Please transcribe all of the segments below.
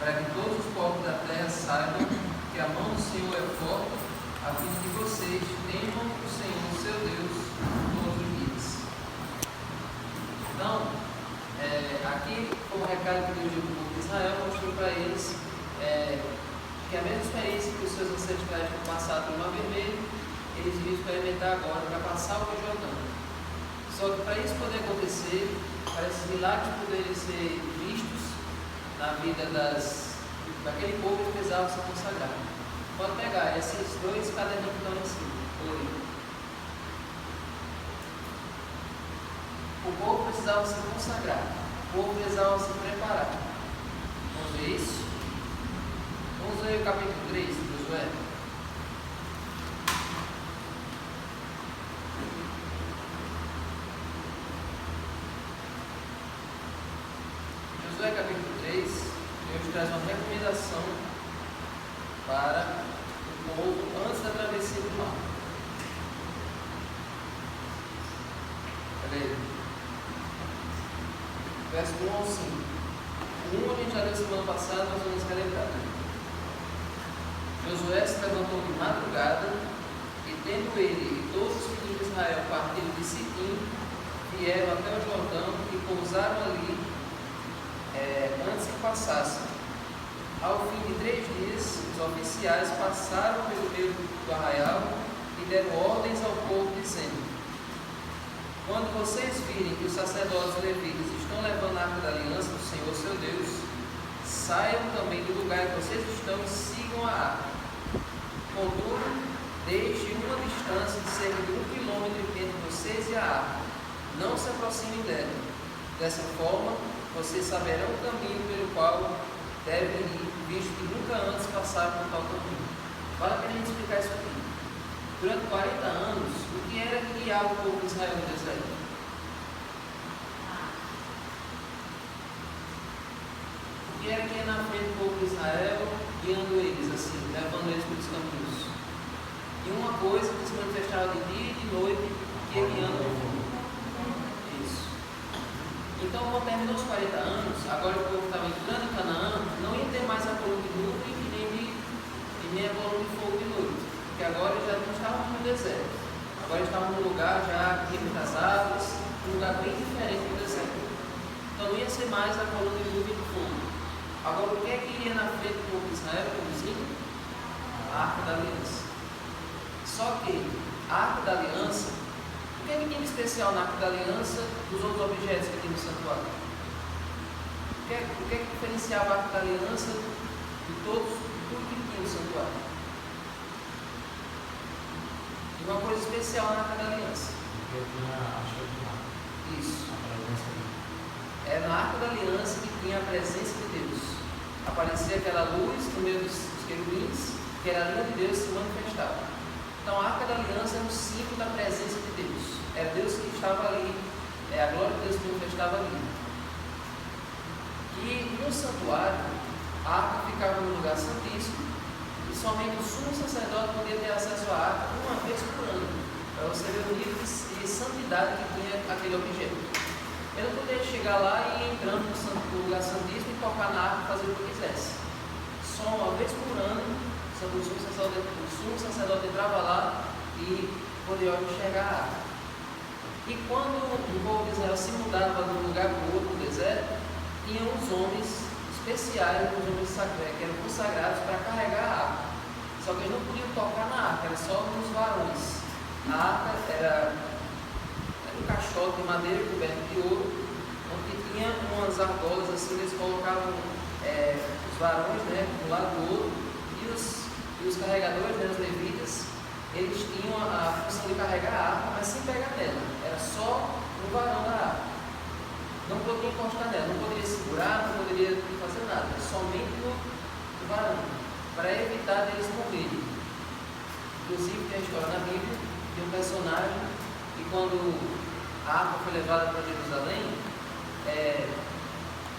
para que todos os povos da terra saibam que a mão do Senhor é forte, a fim de que vocês temam o Senhor, seu Deus, todos os dias. Então, aqui, como recado que Deus deu para o povo de Israel, mostrou para eles que a mesma experiência que os seus ancestrais tinham passado pelo Mar Vermelho, eles iriam experimentar agora para passar o Rio Jordão. Só que para isso poder acontecer, para esses milagres poderem ser vistos na vida daquele povo, eles precisavam se consagrar. Pode pegar esses dois caderninhos que estão em cima. O povo precisava se consagrar, o povo precisava se preparar. Vamos ver isso? Vamos ver o capítulo 3 de Josué. Josué capítulo 3, Deus traz uma recomendação para o povo antes da travessia do mar. Cadê? Verso 1 ao 5. O 1 a gente já leu semana passada, mas vamos relembrar. Josué se levantou de madrugada e, tendo ele e todos os filhos de Israel partido de Sitim, vieram até o Jordão e pousaram ali antes que passassem. Ao fim de 3 dias, os oficiais passaram pelo meio do arraial e deram ordens ao povo, dizendo: quando vocês virem que os sacerdotes levitas estão levando a arca da aliança do Senhor seu Deus, saiam também do lugar em que vocês estão e sigam a arca. Contudo, deixe uma distância de cerca de 1 quilômetro entre vocês e a arca. Não se aproximem dela. Dessa forma, vocês saberão o caminho pelo qual devem ir, visto que nunca antes passaram por tal caminho. Vale a pena a gente explicar isso aqui. Durante 40 anos, o que era que guiava o povo de Israel no deserto? O que era que ia na frente do povo de Israel, guiando eles, assim, levando eles pelos caminhos? E uma coisa que se manifestava de dia e de noite, que ia guiando o povo. Isso. Então, quando terminou os 40 anos, agora o povo estava entrando em Canaã, não ia ter mais a coluna de nuvem e nem a coluna de fogo de noite. Porque agora já não estavam no deserto. Agora estavam num lugar já com muitas árvores, um lugar bem diferente do deserto. Então não ia ser mais a coluna de nuvem e de fogo. Agora o que é que iria na frente do povo de Israel, como dizia? A arca da aliança. Só que a arca da aliança, o que é que tinha de especial na arca da aliança dos outros objetos que tinha no santuário? O que é que diferenciava a arca da aliança de tudo que tinha no santuário? Uma coisa especial na arca da aliança. Porque tinha a chave de mar. Isso. A presença de Deus. É na arca da aliança que tinha a presença de Deus. Aparecia aquela luz no meio dos querubins, que era a linha de Deus se manifestava. Então a arca da aliança é um símbolo da presença de Deus. É Deus que estava ali, é a glória de Deus que manifestava ali. E no santuário, a arca ficava no lugar santíssimo. Somente o sumo sacerdote podia ter acesso à arca uma vez por ano, para você ver o nível de santidade que tinha aquele objeto. Ele não podia chegar lá e ir entrando no lugar santíssimo e tocar na arca e fazer o que quisesse. Só uma vez por ano, o sumo sacerdote entrava lá e podia enxergar a arca. E quando o povo de Israel se mudava de um lugar para o outro, no deserto, tinha uns homens especiais, os homens que eram consagrados para carregar a arca. Só que eles não podiam tocar na arca, era só nos varões. A arca era um caixote de madeira coberto de ouro, onde tinha umas argolas assim, eles colocavam os varões, né, do lado do ouro, e os carregadores, né, os levitas, eles tinham a função de carregar a arca, mas sem pegar nela, era só no varão da arca. Não podia encostar nela, não poderia segurar, não poderia fazer nada, somente no varão, para evitar deles morrerem. Inclusive tem a história na Bíblia de um personagem que, quando a arca foi levada para Jerusalém,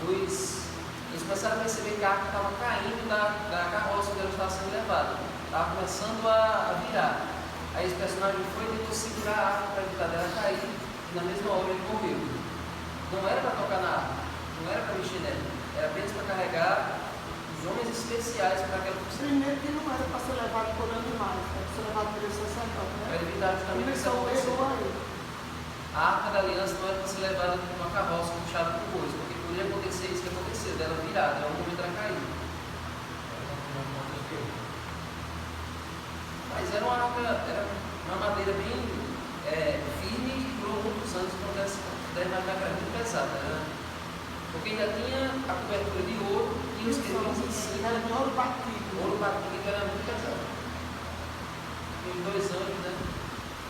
eles começaram a perceber que a arca estava caindo da carroça onde ela estava sendo levada, estava começando a virar. Aí esse personagem foi e tentou segurar a arca para evitar dela cair, e na mesma hora ele morreu. Não era para tocar na arca, não era para mexer nela, era apenas para carregar os especiais para aquela função. Primeiro que não era para ser levado por animais, era para ser levado por esse sacerdote, né? Para evitar justamente isso acontecer. A arca da aliança não era para ser levada numa carroça puxada por bois, porque poderia acontecer isso que aconteceu, dela virada, em algum momento ela cair. Mas era uma arca, era uma madeira bem firme e durou muitos anos, então deve imaginar que era muito pesada, né? Porque ainda tinha a cobertura de ouro e os quesitos em cima. Era de ouro batido. Ouro batido era muito pesado. Tem 2 anos, né?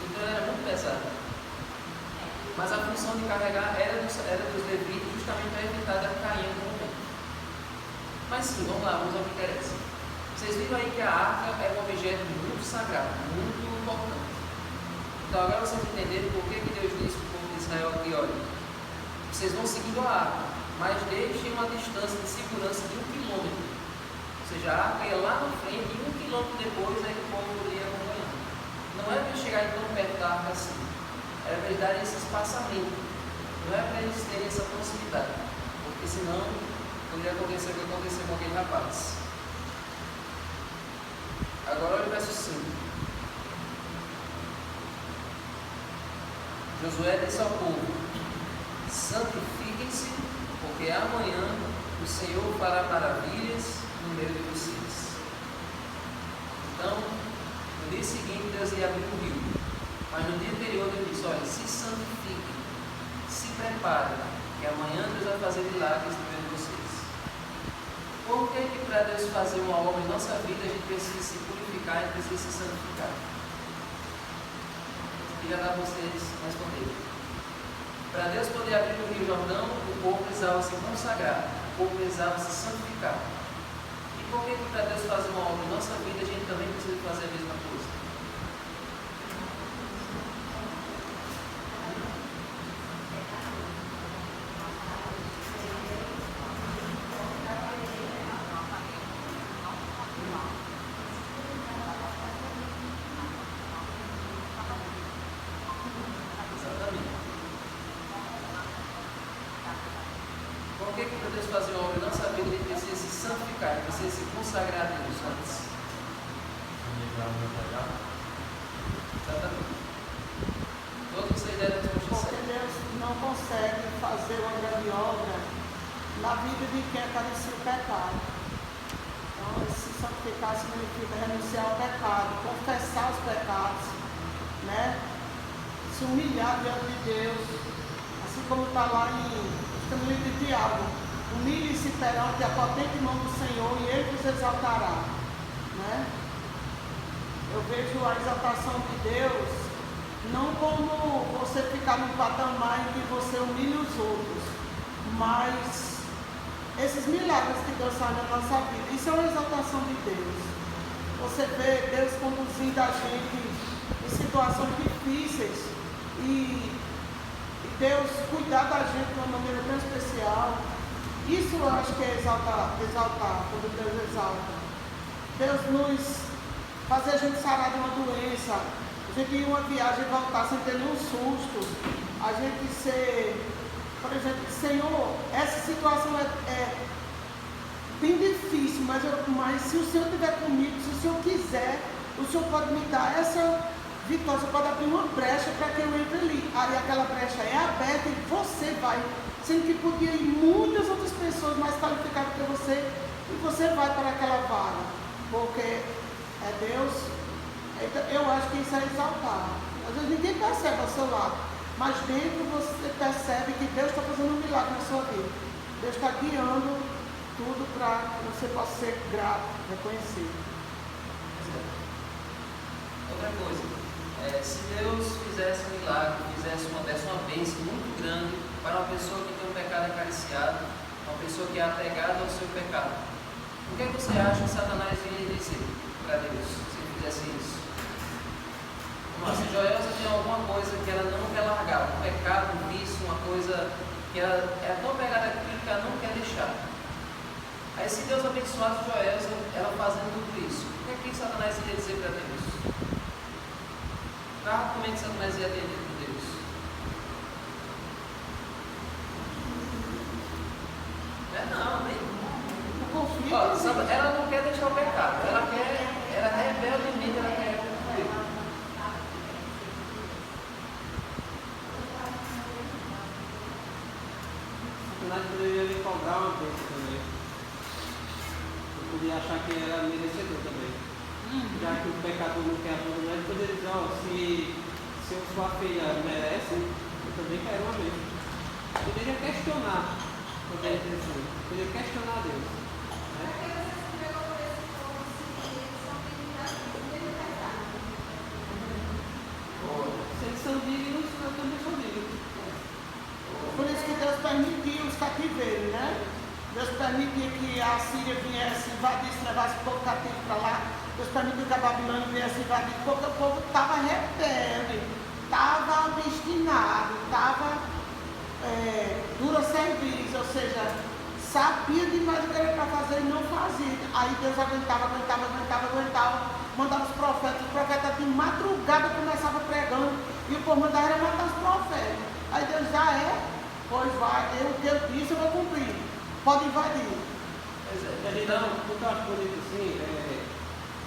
Então era muito pesado. Mas a função de carregar era dos levitas justamente para evitar da cair no momento. Mas sim, vamos lá, vamos ao que interessa. Vocês viram aí que a arca é um objeto muito sagrado, muito importante. Então agora vocês entenderam por que Deus disse para o povo de Israel aqui, olha, vocês vão seguindo a arca, mas deixem uma distância de segurança de 1 quilômetro. Ou seja, a arca ia lá na frente e 1 quilômetro depois aí o povo poderia acompanhar. Não é para eles chegarem tão perto da arca assim. Era para eles darem esse espaçamento. Não é para eles terem essa proximidade. Porque senão poderia acontecer o que aconteceu com aquele rapaz. Agora olha o verso 5. Josué disse ao povo: santifiquem-se, porque amanhã o Senhor fará maravilhas no meio de vocês. Então, no dia seguinte Deus ia abrir o rio. Mas no dia anterior Deus disse: olha, se santifiquem, se preparem, que amanhã Deus vai fazer milagres no meio de vocês. Por que para Deus fazer uma obra em nossa vida a gente precisa se purificar e precisa se santificar? E já dá para vocês responderem. Para Deus poder abrir o Rio Jordão, o povo precisava se consagrar, o povo precisava se santificar. E por que para Deus fazer uma obra em nossa vida a gente também precisa fazer a mesma coisa? Consagrar a Deus antes. Exatamente. Todos vocês deram a resposta certa. Porque Deus não consegue fazer uma grande obra na vida de quem acaricia o pecado. Então, se santificar significa renunciar ao pecado, confessar os pecados, né? Se humilhar diante de Deus, assim como está lá no livro de Tiago. Humilhe-se perante a potente mão do Senhor e Ele vos exaltará, né? Eu vejo a exaltação de Deus não como você ficar num patamar em que você humilha os outros, mas esses milagres que Deus faz na nossa vida, isso é uma exaltação de Deus. Você vê Deus conduzindo a gente em situações difíceis e Deus cuidar da gente de uma maneira tão especial. Isso eu acho que é exaltar, quando Deus exalta. Deus nos fazer a gente sarar de uma doença, a gente ir em uma viagem e voltar sem ter nenhum susto, a gente ser, por exemplo, Senhor, essa situação é bem difícil, mas se o Senhor estiver comigo, se o Senhor quiser, o Senhor pode me dar essa vitória, você pode abrir uma brecha para que eu entre ali. Aí aquela brecha é aberta e você vai. Sendo que podia ir muitas outras pessoas mais qualificadas que você, e você vai para aquela vaga, porque é Deus. Eu acho que isso é exaltar. Às vezes ninguém percebe ao seu lado, mas dentro você percebe que Deus está fazendo um milagre na sua vida. Deus está guiando tudo para que você possa ser grato, reconhecido. Outra coisa, se Deus fizesse um milagre, desse uma bênção muito grande para uma pessoa que tem um pecado acariciado, uma pessoa que é apegada ao seu pecado, o que você acha que Satanás iria dizer para Deus se ele fizesse isso? Mas se Joelza tem alguma coisa que ela não quer largar, um pecado, um vício, uma coisa que ela é tão pegada àquilo que ela não quer deixar. Aí se Deus abençoasse Joelza, ela fazendo tudo isso, o que Satanás iria dizer para Deus? Como é que Satanás ia atender por Deus? Não, nem. O conflito. Ela não não quer deixar o pecado, ela rebeldemente ela quer cumprir. Satanás poderia lhe cobrar uma coisa também. Eu podia achar que era merecedor também. Já que o pecador não quer abandonar, ele poderia dizer, ó, se eu sua filha merece, eu também quero uma mesmo. Poderia questionar, poderia questionar Deus. Né? Se eles são dignos, eu também sou digno. Por isso que Deus permitiu os cativeiros, né? Deus permitiu que a Síria viesse, invadisse, levasse o povo cativo para lá. Deus permitiu que a Babilônia viesse invadir, porque o povo estava rebelde, estava obstinado, estava dura serviço, ou seja, sabia demais o que era para fazer e não fazia. Aí Deus aguentava, mandava os profetas de madrugada começavam pregando, e o povo mandava era matar os profetas. Aí Deus pois vai, o que eu disse eu vou cumprir, pode invadir. Pois é. O que eu acho bonito assim,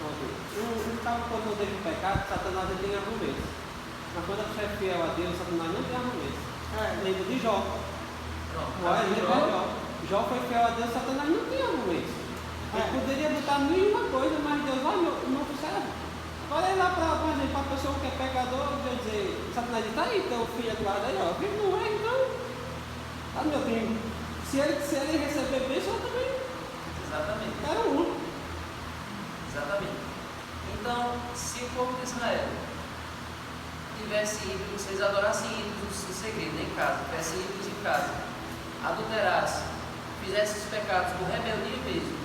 um estava quando dele o pecado, Satanás ele tem argumentos. Mas quando a pessoa é fiel a Deus, Satanás não tem argumentos. Lembra de Jó. Jó foi fiel a Deus, Satanás não tinha argumentos. Ele poderia botar mil e uma coisa, mas Deus, não serve. Agora ele lá para a pessoa que é pecador, Deus dizer, Satanás diz, tá aí, teu filho do lado aí, ó. Ele não é, então. Tá meu filho. Se ele receber bênção, eu também. Exatamente. Era um. Exatamente. Então, se o povo de Israel tivesse ídolos, vocês adorassem ídolos em segredo, em casa, tivessem ídolos em casa, adulterassem, fizessem os pecados por rebeldia mesmo,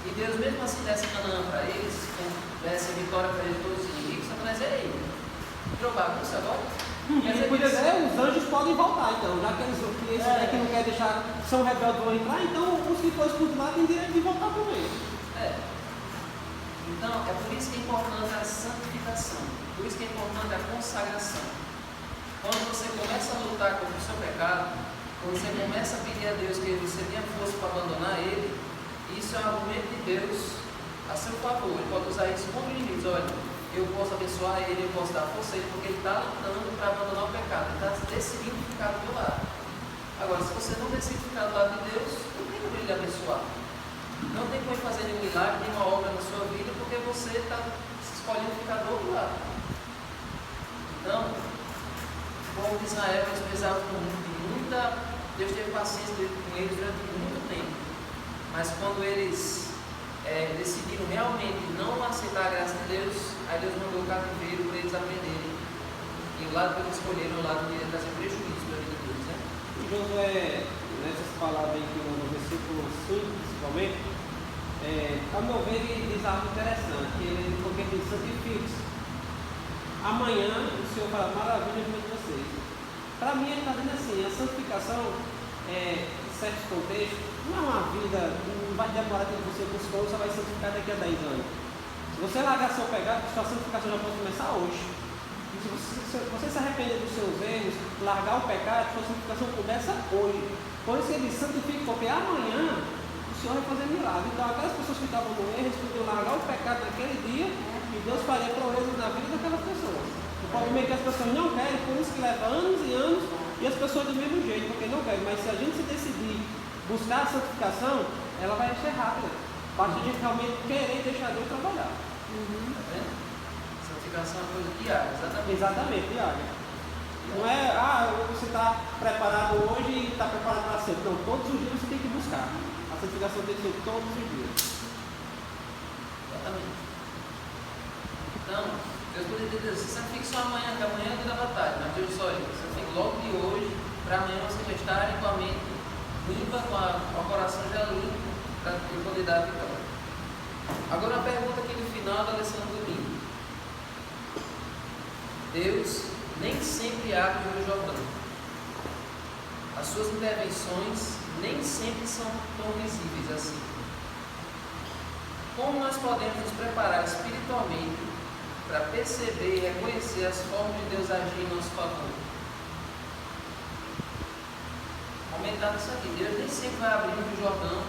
e Deus mesmo assim desse Canaã para eles, desse vitória para eles todos os inimigos, Satanás é ele. Virou bagunça agora? Os anjos podem voltar, então, já que esses que não querem deixar, são rebeldes vão entrar, então os que foram expulsos lá têm direito de voltar também. Então, é por isso que é importante a santificação, por isso que é importante a consagração. Quando você começa a lutar contra o seu pecado, quando você começa a pedir a Deus que você tenha força para abandonar ele, isso é um argumento de Deus a seu favor. Ele pode usar isso contra inimigos. Olha, eu posso abençoar ele, eu posso dar força a ele, porque ele está lutando para abandonar o pecado, ele está decidindo ficar do meu lado. Agora, se você não decide ficar do lado de Deus, não tem como ele abençoar. Não tem como fazer nenhum milagre, nenhuma obra na sua vida, porque você está escolhendo ficar do outro lado. Então, o povo de Israel, eles precisavam de muita. Deus teve paciência com eles durante muito tempo. Mas quando eles decidiram realmente não aceitar a graça de Deus, aí Deus mandou o cativeiro para eles aprenderem. E o lado que eles escolheram é o lado de trazer prejuízo para a vida deles, né? E Josué, nessas palavras aí que no versículo 5, principalmente, ao meu ver, ele diz algo interessante, porque ele diz: santifique-se. Amanhã o Senhor fará maravilhas de vocês. Para mim, ele está dizendo assim: a santificação, em certos contextos, não é uma vida, não vai demorar que você buscou, você vai santificar daqui a 10 anos. Se você largar seu pecado, sua santificação já pode começar hoje. E se você se arrepender dos seus erros, largar o pecado, sua santificação começa hoje. Por isso ele diz: santifique, porque amanhã o Senhor vai fazer milagre. Então, aquelas pessoas que estavam no erro, eles podiam largar o pecado naquele dia e Deus faria proezas na vida daquelas pessoas. O problema é que as pessoas não querem, por isso que leva anos e anos, e as pessoas do mesmo jeito, porque não querem. Mas se a gente se decidir buscar a santificação, ela vai ser rápida. Basta a gente realmente querer deixar Deus trabalhar. Tá vendo? Santificação é uma coisa diária, exatamente. Exatamente, diária. Não é, você está preparado hoje e está preparado para sempre. Não, todos os dias você tem que buscar. A santificação tem que ser todos os dias. Exatamente. Então, Deus poderia dizer: você santifique só amanhã, que amanhã é o dia da batalha. Mas Deus disse: olha, você santifique logo de hoje, para amanhã você já estar com a mente limpa, com o coração já limpo, para poder dar a vitória. Agora, a pergunta aqui no final da lição do domingo: Deus nem sempre abre o Rio Jordão. As suas intervenções nem sempre são tão visíveis assim. Como nós podemos nos preparar espiritualmente para perceber e reconhecer as formas de Deus agir em nosso favor? Aumentar isso aqui. Deus nem sempre vai abrir o Rio Jordão,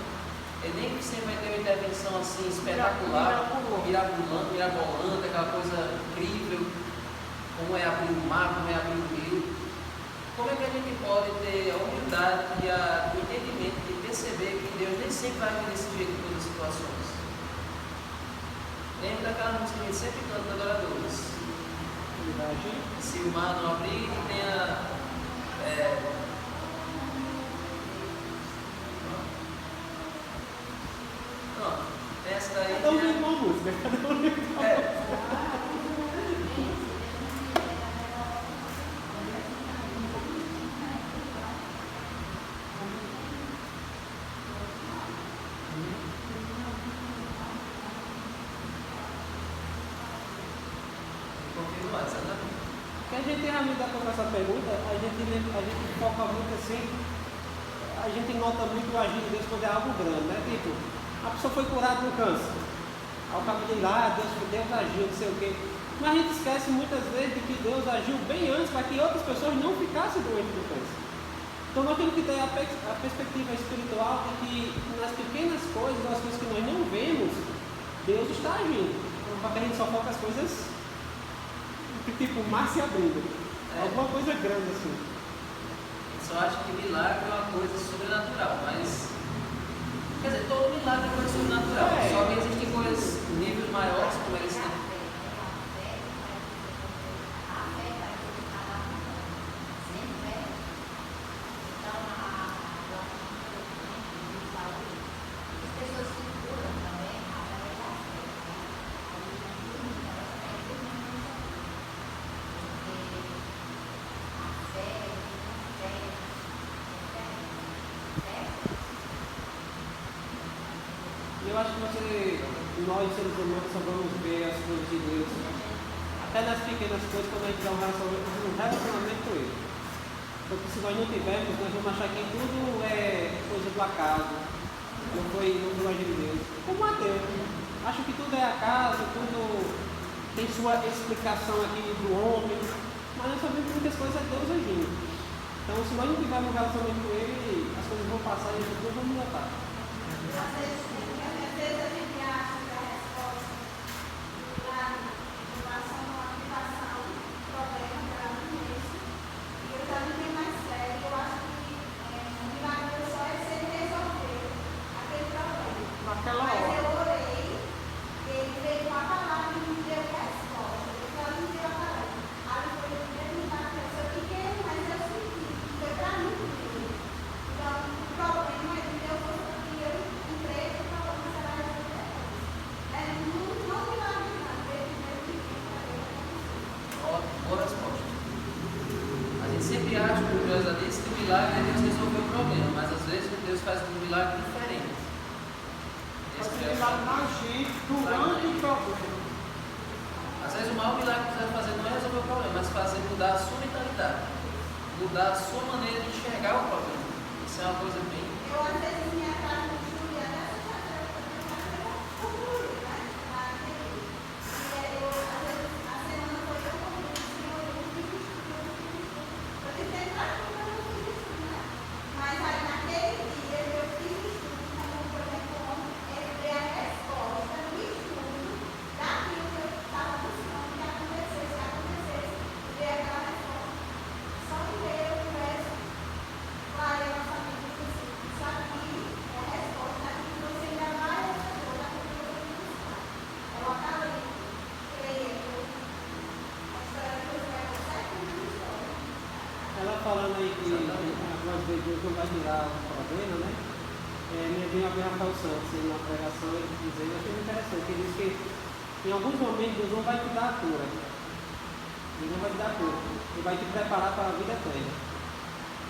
Ele nem sempre vai ter uma intervenção situação assim espetacular, mirabolante, aquela coisa incrível, como é abrir o mar, como é abrir o rio, como é que a gente pode ter a humildade e o entendimento de perceber que Deus nem sempre vai agir desse jeito em todas as situações? Lembra daquela música que a gente sempre canta, Adoradores? Se o mar não abrir, que tenha. Pronto, essa daí. Cada um lembra uma música, cada um lembra uma música. A gente realmente dá para essa pergunta, a gente foca muito assim, a gente nota muito o agir de Deus quando é algo grande, né? Tipo, a pessoa foi curada do câncer, ao cabo de lá, Deus agiu, não sei o quê. Mas a gente esquece muitas vezes de que Deus agiu bem antes para que outras pessoas não ficassem doentes do câncer. Então nós temos que ter a perspectiva espiritual de que nas pequenas coisas, nas coisas que nós não vemos, Deus está agindo. Para que a gente só foca as coisas tipo mar se abrindo. Alguma coisa grande assim. Só acho que milagre é uma coisa sobrenatural, mas. Quer dizer, todo milagre é coisa sobrenatural. Só que existem coisas níveis maiores, como eles têm. Eu acho que nós seres humanos só vamos ver as coisas de Deus, até nas pequenas coisas, quando a gente tiver um relacionamento com Ele. Porque se nós não tivermos, nós vamos achar que tudo é coisa do acaso, não foi agir de Deus. Como ateu, acho que tudo é acaso, tudo tem sua explicação aqui do homem, mas nós sabemos que muitas coisas é Deus agindo. Então, se nós não tivermos um relacionamento com Ele, as coisas vão passar e as coisas vão voltar. Às vezes a gente acha que a resposta do milagre em relação a uma aplicação, problema grave nisso, e eu já não tenho mais sério, eu acho que o milagre só é se ele resolver aquele problema. Mas eu orei, ele veio com a palavra e me deu resposta. Eu já não deu a palavra. Aí foi o primeiro milagre, eu fiquei, mas eu senti, foi para mim primeiro. Então, o problema é que Deus foi para que eu entrei no problema. Boa resposta. A gente sempre acha, como Deus já disse, que o milagre é Deus resolver o problema, mas às vezes Deus faz um milagre diferente. Faz um milagre na gente durante o problema. Às vezes o maior milagre que você vai fazer não é resolver o problema, mas fazer mudar a sua mentalidade, mudar a sua maneira de enxergar o problema. Isso é uma coisa bem. Eu às vezes me atraso com Julia, né? Mas aí naquele dia eu fiz o estudo, como por exemplo, ele veio a resposta no estudo daquilo que eu estava buscando que acontecesse, veio aquela resposta. Só que veio o verso, claro, eu não sabia disso, isso aqui é a resposta daquilo que você ainda vai receber, daquilo que eu vou buscar. Eu acabei, creio, a história que você vai gostar é muito história. Ela falando aí que algumas vezes Deus não vai tirar o problema, né? Me veio a Rafael Santos na pregação, ele dizendo, eu achei muito interessante, ele diz que em alguns momentos Deus não vai te dar a cura. Deus não vai te dar a cura. Ele vai te preparar para a vida eterna.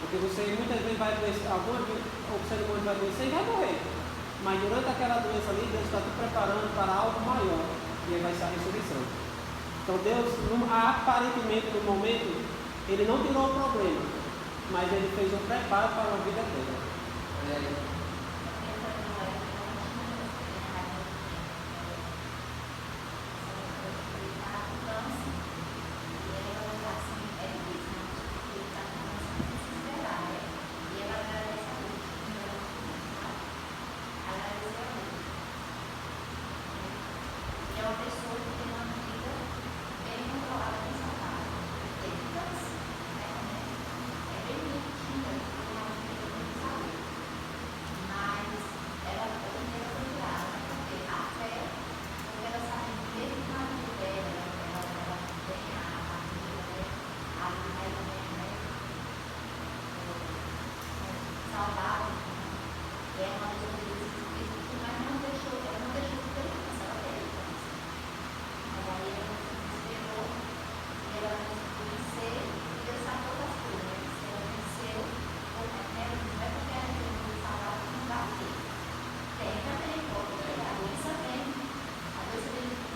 Porque você muitas vezes vai adoecer, o ser humano vai adoecer e vai morrer. Mas durante aquela doença ali, Deus está te preparando para algo maior. E aí vai ser a ressurreição. Então Deus, aparentemente no momento, Ele não tirou o problema, mas Ele fez um preparo para uma vida eterna. Olha aí. pessoa que tem uma vida bem controlada, bem saudável. Tem câncer, né? É bem bonitinha, tem uma vida bem saudável. Mas ela primeiro foi curada, porque a fé, porque ela sabe que mesmo na vida dela, ela tem a vida, né? A vida mais ou menos, né? Saudável, e é uma pessoa que mas não deixou, ela não deixou de ter câncer, ela teve câncer. Mas aí ela se desesperou, e ela conseguiu vencer, e Deus sabe todas as coisas, né? Se ela venceu, ou não é porque ela tem um saudável que não dá o quê? Tem também, porque a doença vem de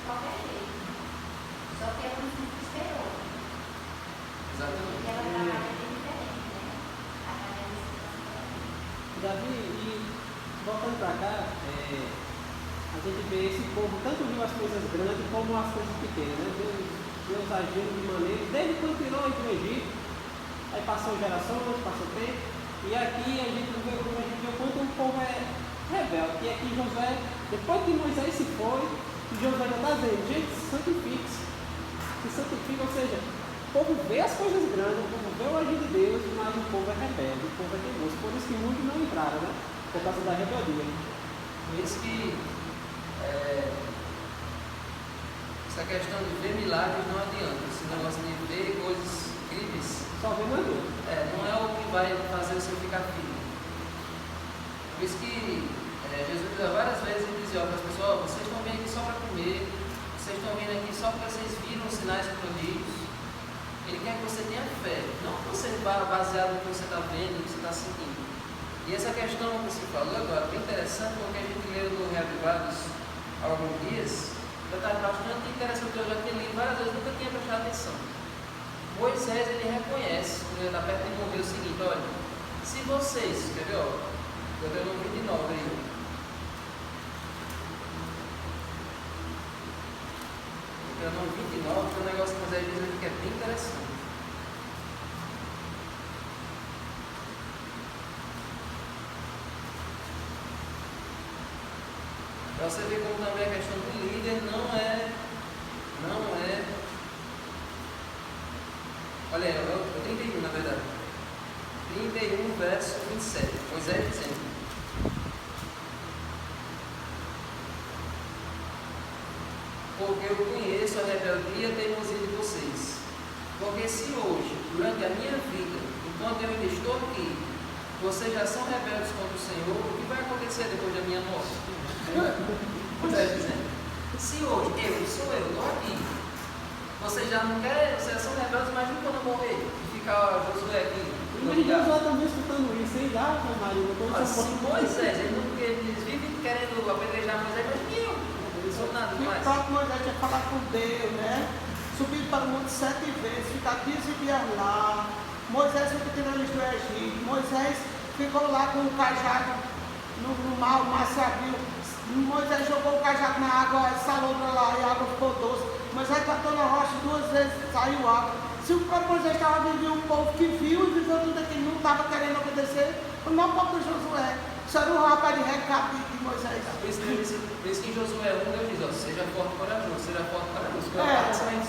qualquer jeito. Só que ela não se desesperou. Exatamente. E ela trabalha bem diferente, né? A galera se diferente. Davi, e voltando para cá, a gente vê esse povo tanto viu as coisas grandes como as coisas pequenas, né? Deus agindo de maneira, desde quando tirou eles do Egito, aí passou gerações, passou tempo, e aqui a gente vê o quanto o povo é rebelde. E aqui Josué, depois que Moisés se foi, Josué já está dizendo, gente, santifique-se, se santifica, ou seja, o povo vê as coisas grandes, o povo vê o agir de Deus, mas o povo é rebelde, o povo é teimoso, por isso que muitos não entraram, né? Por causa da rebeldia. Por isso que essa questão de ver milagres não adianta. Esse negócio de ver coisas incríveis Só vê mais dor. não é o que vai fazer você ficar firme. Por isso que Jesus várias vezes ele dizia para as pessoas, vocês estão vindo aqui só para comer, vocês estão vindo aqui só porque vocês viram os sinais e prodígios. Ele quer que você tenha fé, não que você vá baseado no que você está vendo, no que você está sentindo. E essa questão que você falou agora é bem interessante, porque a gente leu no Reavivados há alguns dias, já está bastante interessante, eu já tinha lido várias vezes, nunca tinha prestado atenção. Moisés, ele reconhece, quando ele está perto de morrer, o seguinte, olha, se vocês, quer ver, ó, Deuteronômio 29 aí, Deuteronômio 29, tem um negócio que Moisés diz aqui que é bem interessante. Para você ver como também a questão do líder não é. Olha aí, é o 31 na verdade. 31 verso 27. Moisés dizendo. Porque eu conheço a rebeldia e a teimosia de vocês. Porque se hoje, durante a minha vida, enquanto eu ainda estou aqui, vocês já são rebeldes contra o Senhor, o que vai acontecer depois da minha morte? Moisés dizendo, se hoje estou aqui, vocês já não querem, vocês já são rebeldes, imagina quando eu morrer e ficar Josué aqui. Imagina Josué também escutando isso, hein? Já, Maria, assim, Moisés, eles vivem querendo apedrejar Moisés, mas eu não sou nada E o mais. próprio Moisés tinha que falar com Deus, né? Subir para o monte 7 vezes, ficar 15 dias lá. Moisés foi tirando eles do Egito. Moisés ficou lá com o cajado no mar, o mar se abriu. Moisés jogou o cajado na água, salobra lá e a água ficou doce. Moisés bateu na rocha 2 vezes, saiu água. Se o próprio Moisés estava vivendo um povo que viu e viveu tudo aquilo, não estava querendo obedecer, não o próprio Josué. Isso era um rapaz de recado de Moisés. Por isso que em Josué 1 Deus diz, ó, seja forte e corajoso, seja forte e corajoso.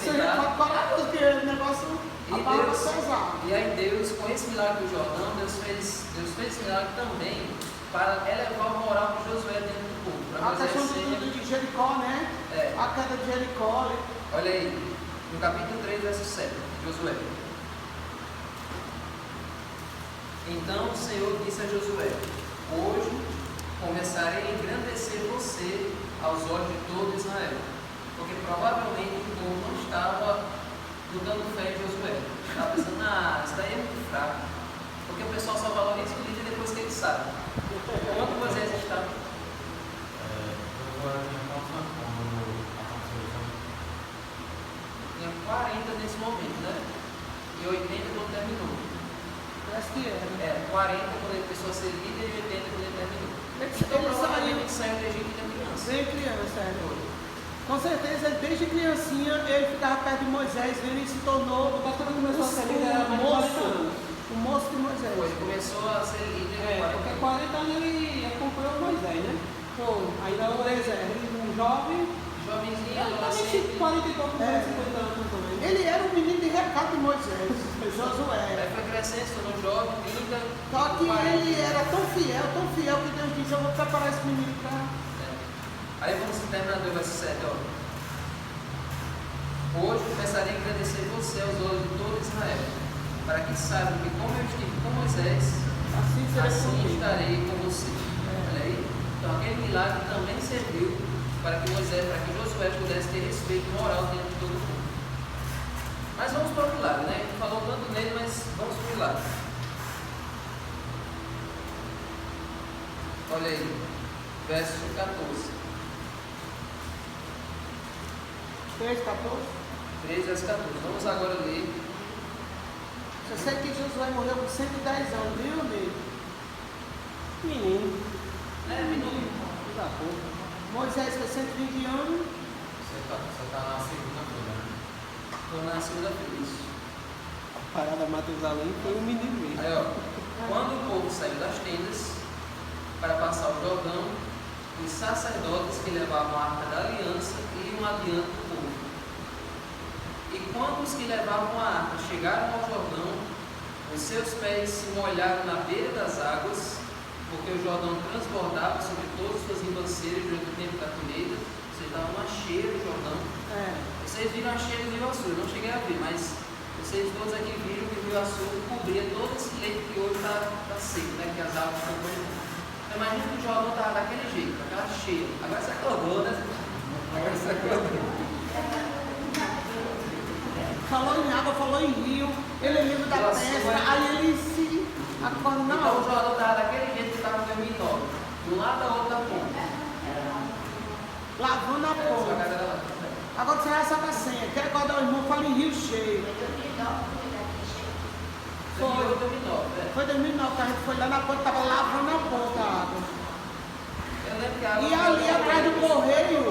Seja forte e corajoso, porque o negócio pesado. E aí Deus, com esse milagre do Jordão, Deus fez esse milagre também para elevar o moral de Josué dentro do povo. A questão de Jericó, né? A queda de Jericó. Olha aí, no capítulo 3, verso 7, Josué. Então o Senhor disse a Josué, hoje começarei a engrandecer você aos olhos de todo Israel, porque provavelmente o povo não estava botando fé em Josué. Estava pensando, isso daí é muito fraco, porque o pessoal só valoriza o líder depois que ele sabe. Quanto Moisés estava? Tinha 40 nesse momento, né? E 80 quando terminou. Parece que era. 40 quando ele começou a ser líder e 80 quando ele terminou. Então provavelmente saiu do Egito ainda criança. Bem criança, sério. Com certeza, desde criancinha, ele ficava perto de Moisés, ele se tornou, quando começou a ser líder, o moço de Moisés. Ele começou a ser líder porque 40 anos ele acompanhou Moisés, né? Ainda o um jovem. Jovenzinho, adolescente. 40 e poucos anos, 50 anos também. Ele era um menino de recado de Moisés, Josué. Aí foi crescendo, se tornou jovem, 30. Só que 40. ele era tão fiel que Deus disse, eu vou preparar esse menino para... Aí vamos terminar do verso 7, ó. Hoje começarei a agradecer você aos olhos de todo Israel, para que saibam que como eu estive com Moisés, Assim será assim comigo. estarei com você. Olha aí. Então aquele milagre também serviu para que Josué pudesse ter respeito moral dentro de todo mundo. Mas vamos para o milagre, né? A gente falou tanto nele, mas vamos para o milagre. Olha aí, verso 14. 3, 14. 13, verso 14. Vamos agora ler. Eu sei que Josué morreu com 110 anos, viu, Ney? Menino. Menino. Coisa pouca. Moisés foi 120 anos. Você tá na segunda-feira, né? Estou na segunda-feira, isso. A parada Matusalém foi um menino mesmo. Aí, ó. Quando o povo saiu das tendas para passar o Jordão, os sacerdotes que levavam a arca da aliança iam adiante do povo. E quando os que levavam a arca chegaram ao Jordão, os seus pés se molharam na beira das águas, porque o Jordão transbordava sobre todas as suas ribanceiras durante o tempo da colheita. Vocês estavam na cheia do Jordão. Vocês viram a cheia do Rio Açu, eu não cheguei a ver, mas vocês todos aqui viram que o Rio Açu cobria todo esse leito que hoje está seco, né? Que as águas estão correndo. Então, imagina que o Jordão estava daquele jeito, aquela cheia. Agora se acordou, né? Agora se acordou. Falou em água, falou em rio, ele é livro da pesca, aí ele se acorda na Então o hora. Jordão estava daquele jeito que estava em 2009, de um lado da outra da ponta. Lavando a Sua ponta. casa era lá. Agora você vai saber a senha. Quer acordar o irmão, fala em rio cheio. Foi. 2009, né? Foi 2009 que a gente foi lá na ponta, estava lavando a ponta a água. Eu lembro que a água. E ali atrás do correio,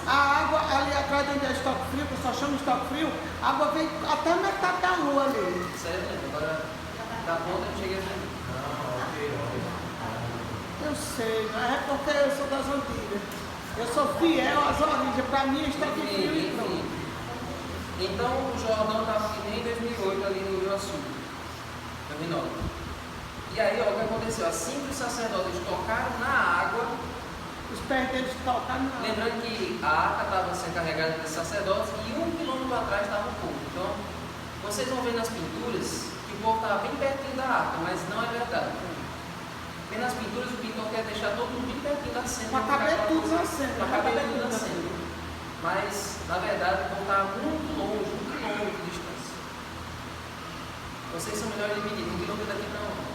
a água, ali atrás de onde é estoque frio, que o pessoal chama de estoque frio, a água veio até metade da rua ali. Isso aí eu lembro, agora da ponta eu não cheguei a ver. Eu sei, mas é porque eu sou das antigas. Eu sou fiel às origens, para mim é estoque frio e pronto. Então o Jordão estava que nem em 2008 ali no Rio Açu, 2009. E aí, ó, o que aconteceu? Assim que os sacerdotes tocaram na água, Os pés deles tocaram na água. lembrando que a arca estava sendo carregada pelos sacerdotes e 1 quilômetro atrás estava o povo. Então, vocês vão ver nas pinturas que o povo estava bem pertinho da arca, mas não é verdade. Porque nas pinturas o pintor quer deixar todo mundo bem pertinho da cena. Para caber tudo na cena. Para caber tudo na cena. Mas, na verdade, o povo estava muito longe, 1 quilômetro de distância. Vocês são melhores de medir, 1 quilômetro daqui não.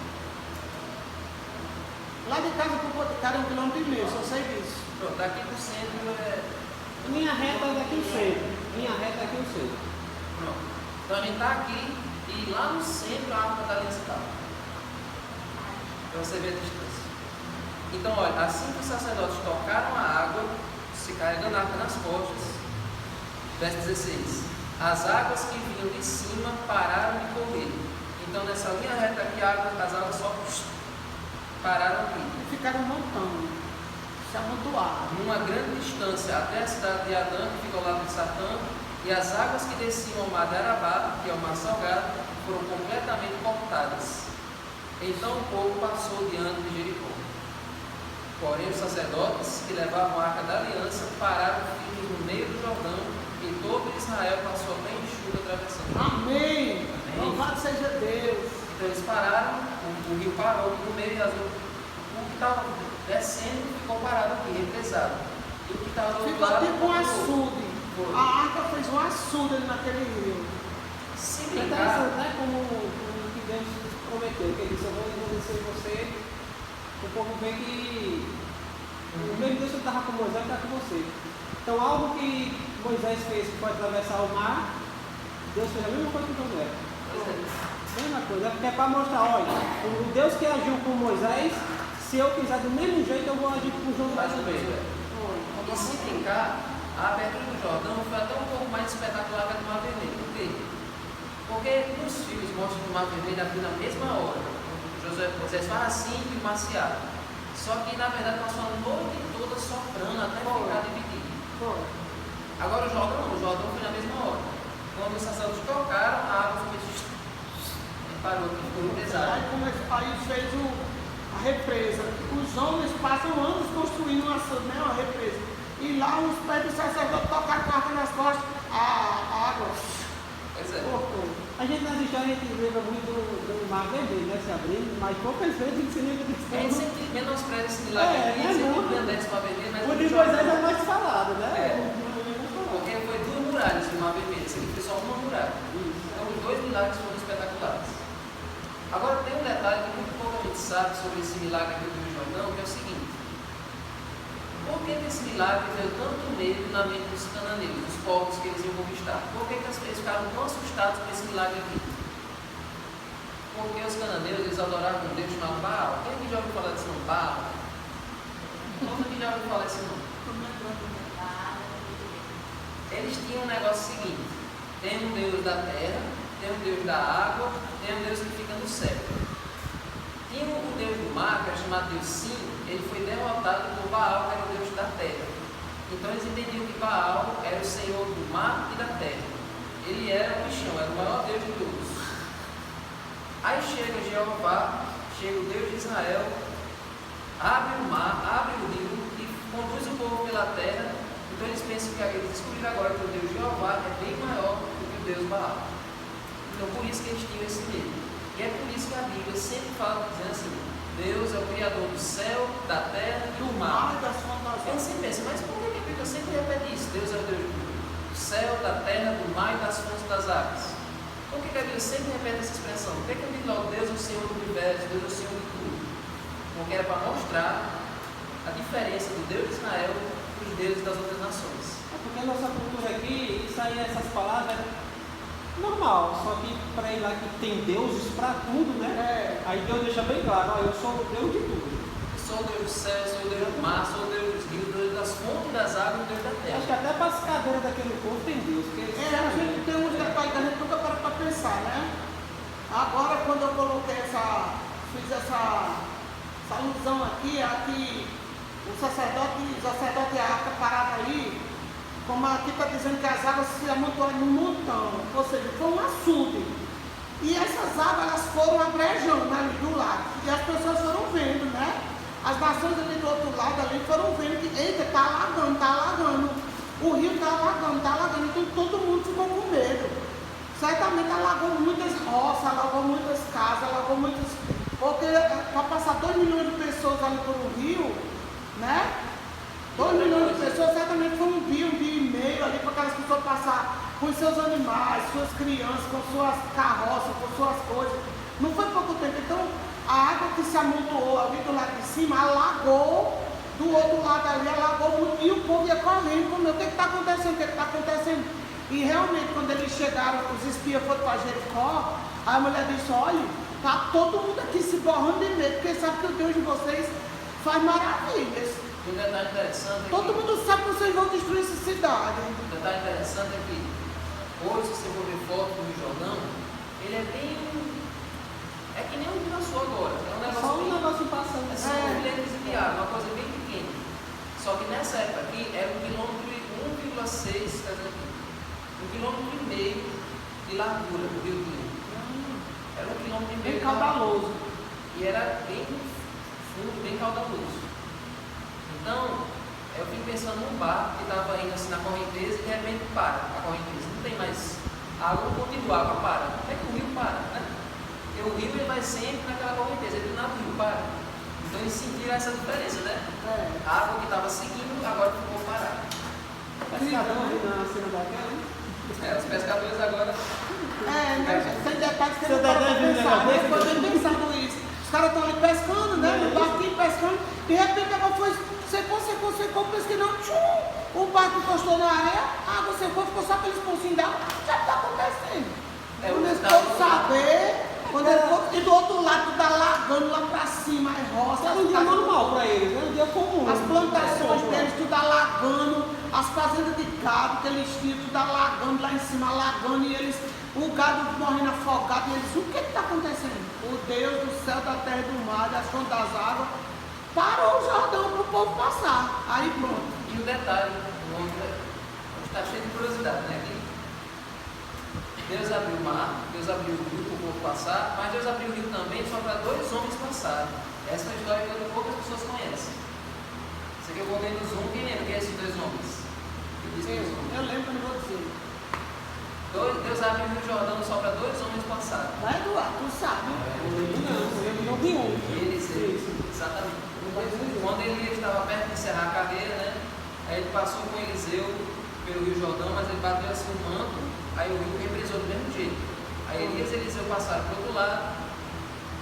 Lá de casa para o Boticário é 1,5 km, só sei disso. Pronto, daqui para o centro é. Linha reta daqui o centro. Linha reta aqui o centro. Pronto. Então a gente está aqui e lá no centro a arca da aliança estava. Para você ver a distância. Então, olha, assim que os sacerdotes tocaram a água, se carregando a arca nas costas, verso 16: as águas que vinham de cima pararam de correr. Então, nessa linha reta aqui, as águas só pararam aqui. E ficaram montando, se amontoaram. Numa grande distância até a cidade de Adã, que fica ao lado de Satã, e as águas que desciam ao mar de Arabá, que é o mar salgado, foram completamente cortadas. Então o povo passou diante de Jericó. Porém, os sacerdotes que levavam a arca da aliança pararam firmes no meio do Jordão, e todo Israel passou bem enxuto atravessando. Amém. Amém. Louvado seja Deus. Então eles pararam, o rio parou no meio e o que estava descendo ficou parado aqui, represado. E o que estava do outro Ficou lado tipo um continuou. açude. Foi. A arca fez um açude ali naquele rio. Se É brincar, interessante, né? Como que Deus prometeu, que ele disse, eu vou engrandecer você, o povo vê que o mesmo Deus que estava com Moisés está com você. Então algo que Moisés fez que foi atravessar o mar, Deus fez a mesma coisa com Josué. Mesma coisa, porque é para mostrar, olha, o Deus que agiu com Moisés, se eu quiser do mesmo jeito, eu vou agir com Josué mais ou também. menos. E se brincar, a abertura do Jordão foi até um pouco mais espetacular que a do Mar Vermelho. Por quê? Porque nos filmes mostram o Mar Vermelho aqui na mesma hora. Moisés faz assim e o mar se abre. Só que na verdade passou a noite toda soprando até ficar dividido. Agora o os sacerdotes tocaram, a água foi parou aqui, ficou pesada. Aí fez a represa. Os homens passam anos construindo uma represa. E lá os pés do sacerdote tocaram com a arca nas costas, a água. Pois é. Cortou. A gente nas histórias a gente lembra muito do mar vermelho, né? Se abrindo, mas poucas vezes a gente se lembra disso. A gente sempre menospreza esse milagre aqui, sempre lembra desse mar vermelho, mas O de Moisés é mais falado, né? Porque foi 2 muralhas do mar vermelho, esse aqui foi só uma muralha. Então os 2 milagres foram espetaculares. Agora tem um detalhe que muito pouca gente sabe sobre esse milagre aqui do Rio Jordão, que é o seguinte: por que esse milagre deu tanto medo na mente dos cananeus, dos povos que eles iam conquistar? Por que eles ficaram tão assustados com esse milagre aqui? Porque os cananeus, eles adoravam um Deus chamado Baal. Quem aqui já ouviu falar desse nome? Baal? Todo aqui já ouviu falar desse nome? Eles tinham um negócio seguinte: tem um Deus da terra, tem um Deus da água, tem um Deus que fica no céu. Tinha o Deus do mar, que era chamado Deus Sim, ele foi derrotado por Baal, que era o Deus da terra. Então eles entendiam que Baal era o Senhor do mar e da terra. Ele era o bichão, era o maior Deus de todos. Aí chega Jeová, chega o Deus de Israel, abre o mar, abre o rio e conduz o povo pela terra. Então eles pensam que eles descobriram agora que o Deus Jeová é bem maior do que o Deus Baal. Então por isso que eles tinham esse medo. E é por isso que a Bíblia sempre fala, dizendo assim: Deus é o Criador do céu, da terra e do mar. Então você pensa, mas por que a Bíblia sempre repete isso? Deus é o Deus do céu, da terra, do mar e das fontes das águas. Por que a Bíblia sempre repete essa expressão? Por que a Bíblia fala Deus é o Senhor do universo, Deus é o Senhor de tudo? Porque era para mostrar a diferença do Deus de Israel e dos deuses das outras nações. É porque a nossa cultura aqui, isso aí, essas palavras, normal, só que para ir lá que tem deuses para tudo, né? Aí Deus deixa bem claro: ó, eu sou o Deus de tudo. Sou o Deus do céu, sou o Deus do mar, sou o Deus dos rios, Deus das fontes das águas, Deus da terra. Acho que até para as cadeiras daquele povo tem Deus. Porque A gente tem uns detalhes que a gente nunca para pensar, né? Agora, quando eu coloquei fiz essa alusão aqui o sacerdote e a arca parada ali, como aqui está dizendo que as águas se amontoaram num montão, ou seja, foi um açude. E essas águas elas foram abrejando ali do lado. E as pessoas foram vendo, né? As nações ali do outro lado ali foram vendo que, eita, está alagando. O rio está alagando. Então todo mundo ficou com medo. Certamente alagou muitas roças, alagou muitas casas, alagou muitas. Porque para passar 2 milhões de pessoas ali por um rio, né? 2 milhões de pessoas, certamente foi um dia e meio ali para aquelas pessoas passar com seus animais, suas crianças, com suas carroças, com suas coisas. Não foi pouco tempo. Então, a água que se amontoou ali do lado de cima, alagou, do outro lado ali, alagou muito, e o povo ia correndo, o que está acontecendo? E realmente, quando eles chegaram, os espias foram para Jericó, a mulher disse: olha, está todo mundo aqui se borrando de medo, porque sabe que o Deus de vocês faz maravilhas. Um detalhe interessante Todo mundo sabe que vocês vão destruir essa cidade. Um detalhe interessante é que hoje, se você for ver foto do Rio Jordão, ele é bem. É que nem o Rio Grande agora. É um negócio só um bem, negócio passando. é só bilhetes de viagem, uma coisa bem pequena. Só que nessa época aqui era 1,6 km, quer dizer, 1,5 km de largura do Rio Tinha. Era 1,5 km. Bem caudaloso. E era bem fundo, bem caudaloso. Então, eu fico pensando num barco que estava indo assim na correnteza e de repente para a correnteza. Não tem mais água, não continua, a água para. Como é que o rio para, né? Porque o rio ele vai sempre naquela correnteza, ele do navio para. Então eles sentiram essa diferença, né? A água que estava seguindo agora ficou parada. Pescador na cena daquela, né? Os pescadores agora. Tem detalhes que não para pensar, né? Depois eu pensando isso. Os caras estão ali pescando, né? No barquinho pescando, de repente a água foi. Secou, pensei que não, o barco encostou na areia, a água secou, ficou só aqueles pocinhos d'água, já está acontecendo. Quando eles foram saber, e do outro lado tudo alagando lá para cima, as roças. Era um dia normal para eles, era um dia comum. As plantações deles tudo alagando, as fazendas de gado que eles tinham tudo alagando lá em cima, alagando, e eles, o gado morrendo afogado, e eles, o que está acontecendo? O Deus do céu, da terra e do mar, das fontes das águas, parou o Jordão para o povo passar. Aí pronto. E o detalhe, está cheio de curiosidade, né? Deus abriu o mar, Deus abriu o rio para o povo passar, mas Deus abriu o rio também só para 2 homens passarem. Essa é uma história que poucas pessoas conhecem. Isso aqui eu vou ler no Zoom, quem lembra quem é esses 2 homens? Eu lembro, não vou dizer. Deus abriu o rio Jordão só para 2 homens passarem. Vai, Eduardo, tu sabe. Não de um. Exatamente. Quando Elias estava perto de encerrar a carreira, né? Aí ele passou com Eliseu pelo rio Jordão, mas ele bateu assim o manto, aí o rio represou do mesmo jeito. Aí Elias e Eliseu passaram para o outro lado.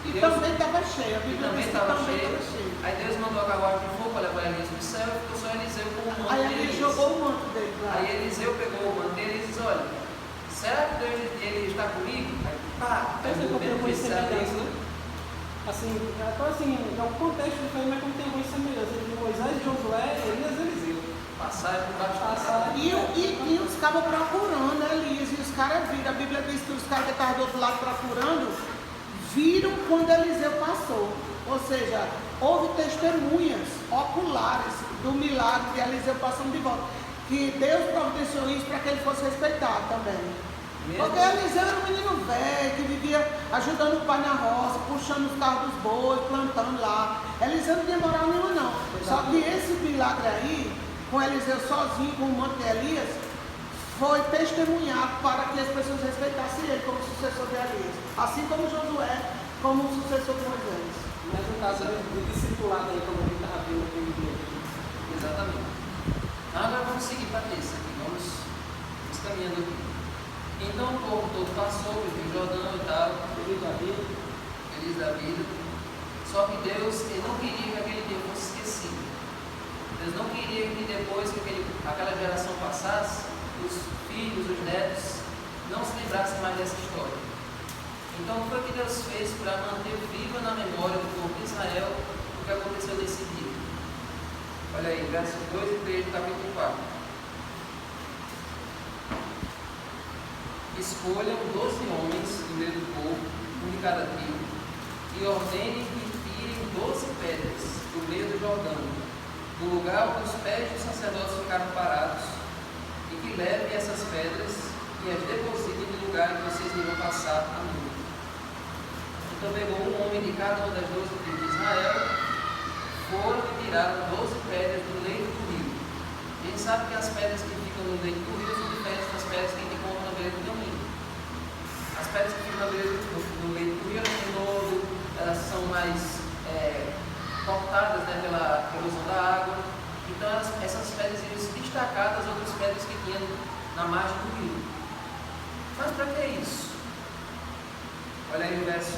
E Deus, também estava cheio, a Bíblia também estava cheio. Aí Deus mandou a carruagem de fogo para levar Elias para o céu e ficou só Eliseu com o manto. Aí ele jogou o manto dele lá. Aí Eliseu pegou o manto dele e disse: olha, será que Deus ele está comigo? Aí pá, Então, você tem alguma semelhança, né? Assim, é um contexto diferente, mas como tem alguma semelhança entre Moisés, Josué, Elias e Eliseu. Passaram por baixo da sala. E os caras procurando Elias, e os caras viram. A Bíblia diz que os caras que estavam do outro lado procurando, viram quando Eliseu passou. Ou seja, houve testemunhas oculares do milagre de Eliseu passando de volta. Que Deus providenciou isso para que ele fosse respeitado também. Porque Eliseu era um menino velho que vivia ajudando o pai na roça, puxando os carros dos bois, plantando lá. Eliseu não tinha moral nenhuma não. Só que esse milagre aí, com Eliseu sozinho, com o manto de Elias, foi testemunhado para que as pessoas respeitassem ele como sucessor de Elias. Assim como Josué, como sucessor de Moisés. Mas no caso do discipulado aí, como a gente estava vendo aqui no dia. Exatamente. Agora vamos seguir para isso aqui, vamos caminhando aqui. Então o povo todo passou, o rio Jordão e tal, feliz da vida. Só que Deus ele não queria que aquele dia fosse esquecido. Deus não queria que depois que aquela geração passasse, os filhos, os netos, não se lembrassem mais dessa história. Então o que foi que Deus fez para manter viva na memória do povo de Israel o que aconteceu nesse dia? Olha aí, versos 2 e 3 do capítulo 4. Escolham 12 homens do meio do povo, um de cada tribo, e ordenem que tirem 12 pedras do meio do Jordão, do lugar onde os pés dos sacerdotes ficaram parados, e que levem essas pedras e as depositem no lugar em que vocês irão passar a noite. Então pegou um homem de cada uma das 12 tribos de Israel, foram e tiraram 12 pedras do leito do rio. A gente sabe que as pedras que ficam no leito do rio são diferentes das pedras que a gente encontra na beira do caminho. As pedras que ficam no leito do rio, elas são mais cortadas, né, pela erosão da água. Então essas pedras iriam se destacar das outras pedras que tinham na margem do rio. Mas para que isso? Olha aí o verso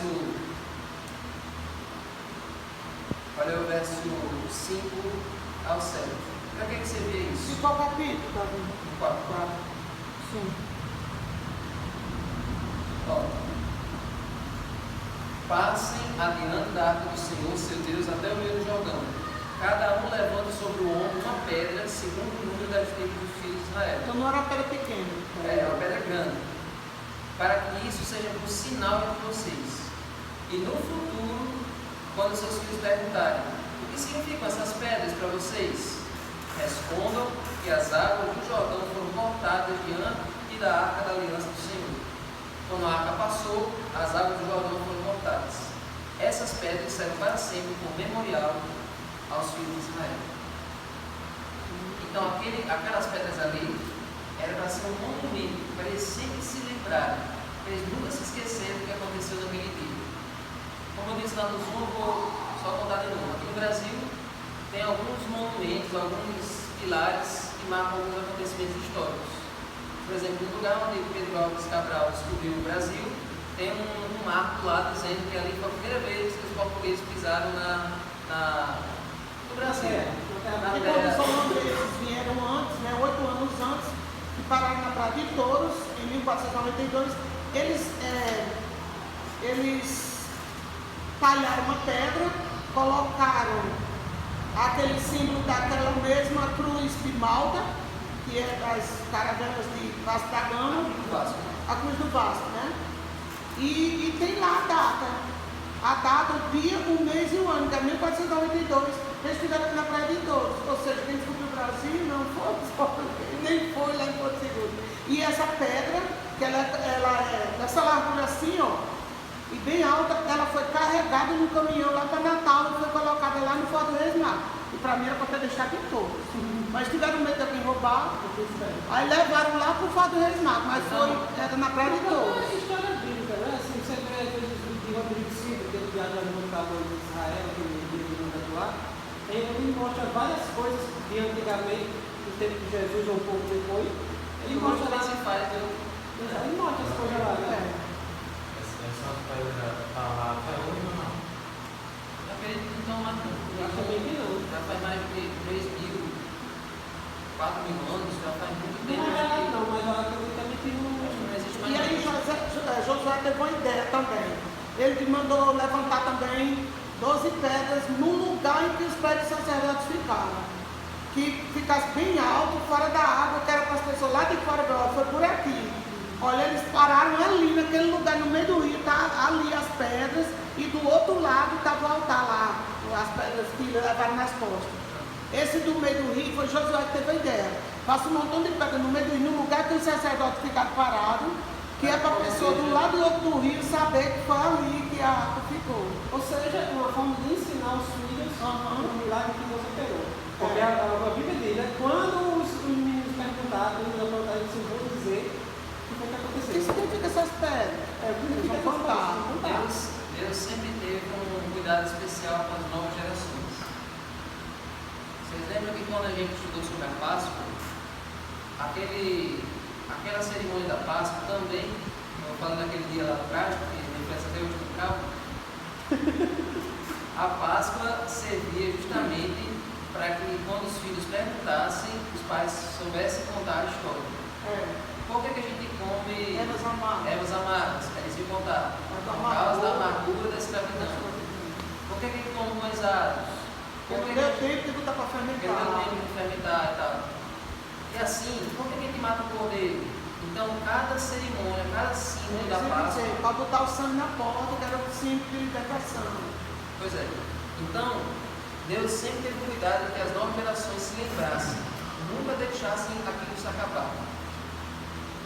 5 ao 7. Para que você vê isso? De qual capítulo, Davi? 4. Sim. Ó. Passem adiante da arca do Senhor, seu Deus, até o meio do Jordão. Cada um levando sobre o ombro uma pedra, segundo o número das tribos dos filhos de Israel. Então não era uma pedra pequena. É uma pedra grande. Para que isso seja por sinal entre vocês. E no futuro, quando seus filhos perguntarem: o que significam essas pedras para vocês? Respondam que as águas do Jordão foram cortadas diante da arca da aliança do Senhor. Quando a arca passou, as águas do Jordão foram cortadas. Essas pedras serão para sempre como memorial aos filhos de Israel. Então aquelas pedras ali era para ser um monumento, para eles sempre se lembrarem, para eles nunca se esquecerem do que aconteceu naquele dia. Como eu disse lá no Zoom, eu vou só contar de novo. Aqui no Brasil tem alguns monumentos, alguns pilares que marcam alguns acontecimentos históricos. Por exemplo, no lugar onde Pedro Álvares Cabral descobriu o Brasil, tem um marco lá dizendo que ali foi a primeira vez que os portugueses pisaram no Brasil. E quando os holandeses vieram antes, né, 8 anos antes, que pararam na Praia de Touros, em 1492, eles talharam uma pedra, colocaram aquele símbolo daquela mesma cruz de Malta, que é das caravanas de Vasco da Gama, a cruz do Vasco, né? E tem lá a data, o dia, o mês e o ano, que é 1492, eles fizeram aqui na Praia de Touros, ou seja, quem descobriu o Brasil não foi, nem foi lá em Porto Seguro. E essa pedra que ela é dessa largura assim, ó, e bem alta. Ela foi carregada no caminhão lá para Natal e foi colocada lá no Forte do Reis Magos. E para mim era para ter deixado em todos. Mas tiveram medo de alguém roubar, aí levaram lá para o Forte do Reis Magos, mas era na praia de todos. É história bíblica, né? Assim, você vê às vezes de Rodrigo Silva, que ele viaja no tamanho de Israel, aquele livro lá, ele mostra várias coisas de antigamente, no tempo de Jesus ou um pouco depois. Ele mostra lá. Ele mostra as coisas lá, né? Essa coisa está lá até hoje ou não? Eu acredito que não, mas Eu acho também que não. já faz mais de 3.000, 4.000 anos, já faz muito Não tempo. é verdade não, mas eu acredito que também tem um... Não existe mais E aí Josué teve uma ideia também. Ele mandou levantar também 12 pedras no lugar em que os pés dos sacerdotes ficaram. Que ficasse bem alto, fora da água, que era para as pessoas lá de fora, foi por aqui. Olha, eles pararam ali, naquele lugar, no meio do rio, tá ali as pedras, e do outro lado estava o altar lá, as pedras que levaram nas costas. Esse do meio do rio foi Josué que teve a ideia. Faça um montão de pedras no meio do rio, no lugar que os sacerdotes ficaram parados, que é para a pessoa do lado do outro do rio saber que foi ali que a arca ficou. Ou seja, uma forma de ensinar os filhos o milagre que Deus operou. Porque a Bíblia diz, né? Quando os meninos perguntaram, eles vão dizer o que foi que O aconteceu. que significa essas pedras? Eles vão contar. Deus sempre teve um cuidado especial com as novas gerações. Vocês lembram que quando a gente estudou sobre a Páscoa, aquela cerimônia da Páscoa também, eu falo daquele dia lá atrás, porque reflete até hoje no cabo, a Páscoa servia justamente para que quando os filhos perguntassem, os pais soubessem contar a história. Por que a gente come Ervas amargas? Eles iam contar. Por causa da amargura da escravidão. Por que a gente come pães árabes? Porque deu tempo de botar para Porque fermentar. deu tempo de fermentar e tal. E assim, por que a gente mata o cordeiro? Então, cada cerimônia, cada símbolo da Páscoa. Para botar o sangue na porta, que era o símbolo de libertação. Pois é. Então, Deus sempre teve cuidado de que as novas gerações se lembrassem, nunca deixassem aquilo se acabar.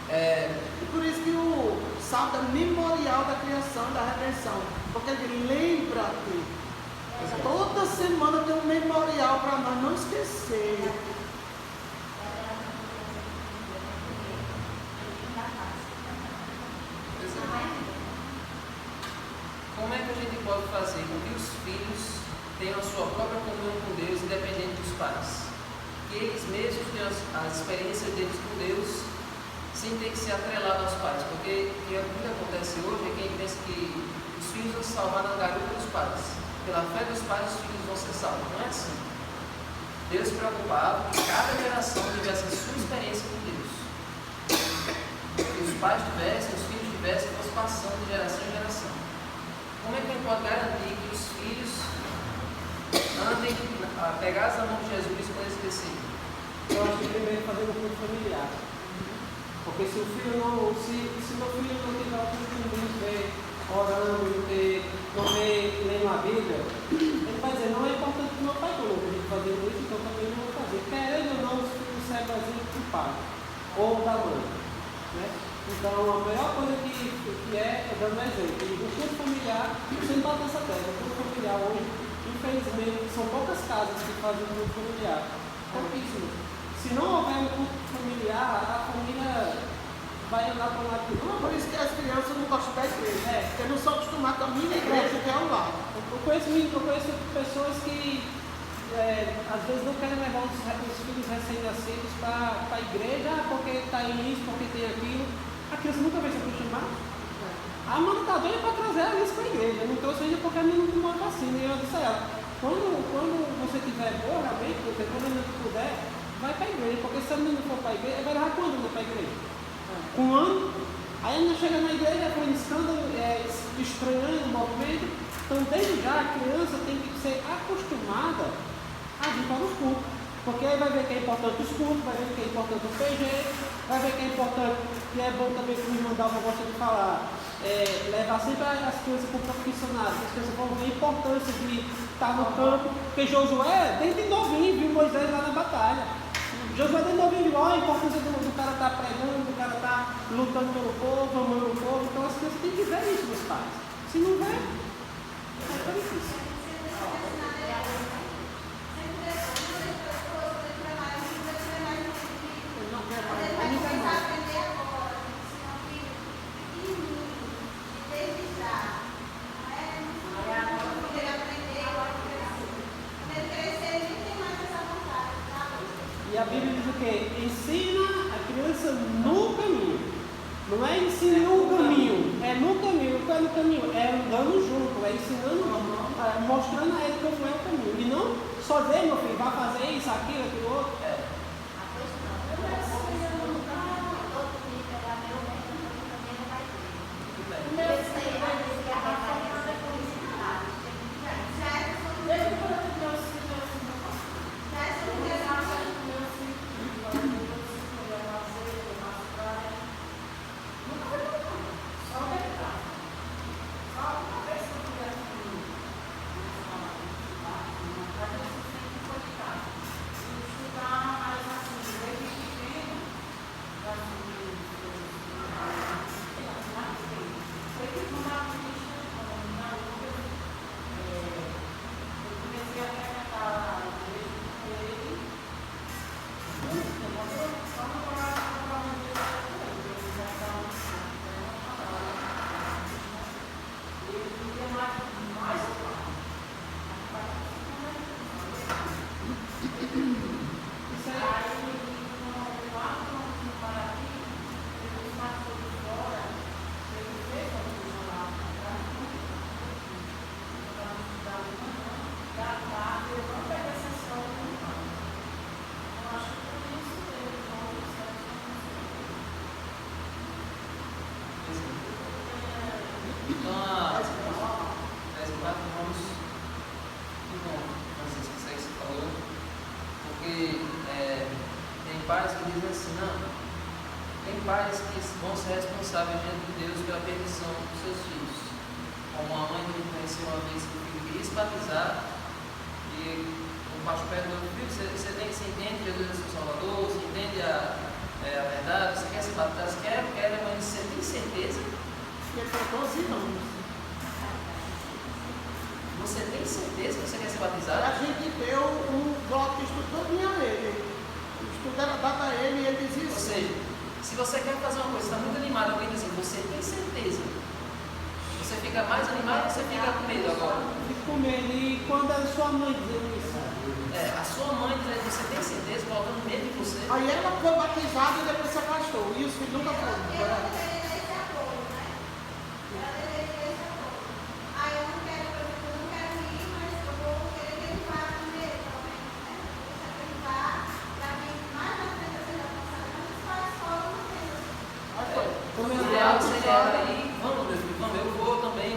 E por isso que o salmo é memorial da criação, da redenção. Porque ele lembra-te. Toda semana tem um memorial para nós não esquecer. Como é que a gente pode fazer com que os filhos tenham a sua própria comunhão com Deus, independente dos pais? Que eles mesmos tenham as experiências deles com Deus, sem ter que ser atrelado aos pais. Porque o que acontece hoje é que a gente pensa que os filhos vão se salvar na garupa dos pais. Pela fé dos pais, os filhos vão ser salvos. Não é assim. Deus se preocupava que cada geração tivesse a sua experiência com Deus. Que os pais tivessem, os filhos tivessem, fosse passando de geração em geração. Como é que a gente pode garantir que os filhos andem pegados na mão de Jesus quando eles crescerem? Eu acho que primeiro fazer um culto familiar. Porque se o filho não, se meu filho não tiver o costume de ver orando, não ver lendo a Bíblia, ele vai dizer, não é importante que meu pai colocou a gente fazendo isso, então também não vou fazer. Querendo ou não, os filhos servem assim do pai ou da mãe. Né? Então, a melhor coisa que é dando exemplo. O culto familiar, sem bater essa tela, o culto familiar hoje, infelizmente, são poucas casas que fazem o culto familiar. Pouquíssimas. Se não houver um culto familiar, a família vai andar para um lado do Por isso que as crianças não gostam da igreja. Porque não são acostumadas com a minha igreja, que é ao lado. Eu conheço pessoas que às vezes não querem levar os filhos recém-nascidos para a igreja porque está isso, porque tem aquilo. A criança nunca vai se acostumar. A mãe está doida para trazer a Alice para a igreja. Não trouxe ainda porque a menina não tomou vacina. E eu disse a ela, quando você tiver boa, realmente, quando a menina puder, vai para a igreja. Porque se a menina for para a igreja, vai levar quando para a igreja? Com um ano. Aí a menina chega na igreja, com escândalo, estranhando o movimento. Então, desde já, a criança tem que ser acostumada a vir para os cultos. Porque aí vai ver que é importante os cultos, vai ver que é importante o PG, vai ver que é importante, e é bom também que o irmão Dalva gosta de falar, levar sempre as crianças para o profissional, que as crianças vão ver a importância de estar no campo, porque Josué, desde novinho, viu Moisés lá na batalha. Josué desde novinho viu a importância do cara estar pregando, do cara estar lutando pelo povo, amando o povo. Então as crianças têm que ver isso dos pais. Se não ver, é difícil. Ele não quer mais. Ele não quer mais. E a Bíblia diz o quê? Ensina a criança no caminho. Não é ensina no caminho, é no caminho. O que é no caminho? É andando junto, é ensinando, mostrando a ele como é o caminho. E não só dizer, meu filho, vai fazer isso, aquilo, outro. Pais que vão ser responsáveis diante de Deus pela permissão dos seus filhos. Como a mãe que conheceu uma vez que o filho queria se batizar e o pastor perguntou: filho, você entende que Jesus é seu Salvador? Você entende a verdade? Você quer se batizar? Você quer? A mãe disse: você tem certeza? Ele tem 12 anos. Você tem certeza que você quer se batizar? A gente deu um bloco de estudo todinho a ele. O estudo era dado a ele e ele dizia isso. Ou seja, se você quer fazer uma coisa, está muito animado, alguém diz assim: você tem certeza? Você fica mais animado ou você fica com medo agora? Fico com medo. E quando a sua mãe dizendo isso? A sua mãe dizendo: você tem certeza? Colocando medo em você. Aí ela foi batizada e depois se afastou. E os filhos nunca foram.